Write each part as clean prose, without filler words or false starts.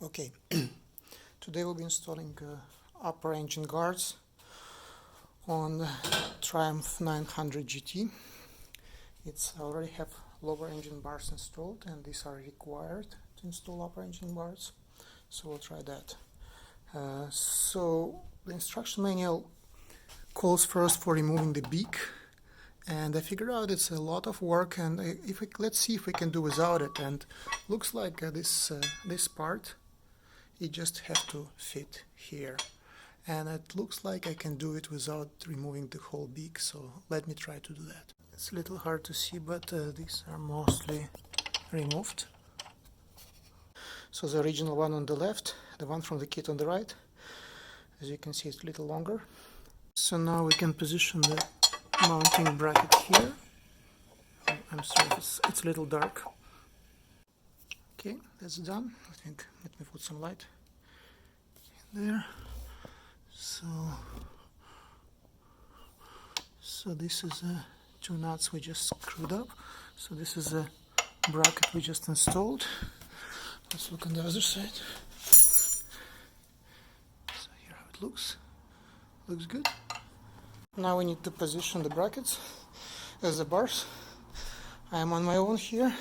Okay, today we'll be installing upper engine guards on Triumph 900 GT. I already have lower engine bars installed, and these are required to install upper engine bars, so we'll try that. So the instruction manual calls first for removing the beak, and I figured out it's a lot of work, and let's see if we can do without it. And looks like this part, it just has to fit here, and it looks like I can do it without removing the whole beak, so let me try to do that. It's a little hard to see, but these are mostly removed. So the original one on the left, the one from the kit on the right, as you can see, it's a little longer. So now we can position the mounting bracket here. I'm sorry, it's a little dark. Okay, that's done. I think, let me put some light in there. So this is two nuts we just screwed up. So this is a bracket we just installed. Let's look on the other side. So here how it looks. Looks good. Now we need to position the brackets as the bars. I am on my own here,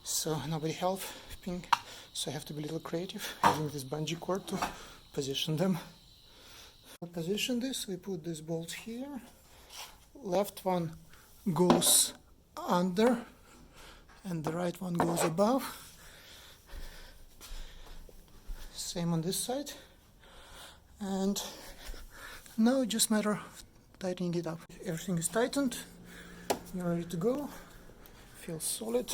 so nobody helping, so I have to be a little creative using this bungee cord to position them. To position this, we put these bolts here. Left one goes under and the right one goes above. Same on this side. And now it's just a matter of tightening it up. Everything is tightened. You're ready to go. Feels solid.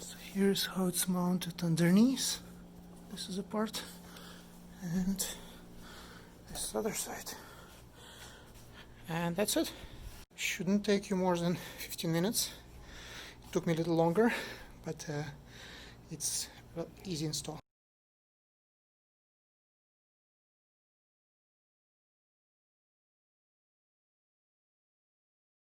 So here's how it's mounted underneath. This is a part, and this other side. And that's it. Shouldn't take you more than 15 minutes. It took me a little longer, but it's easy install.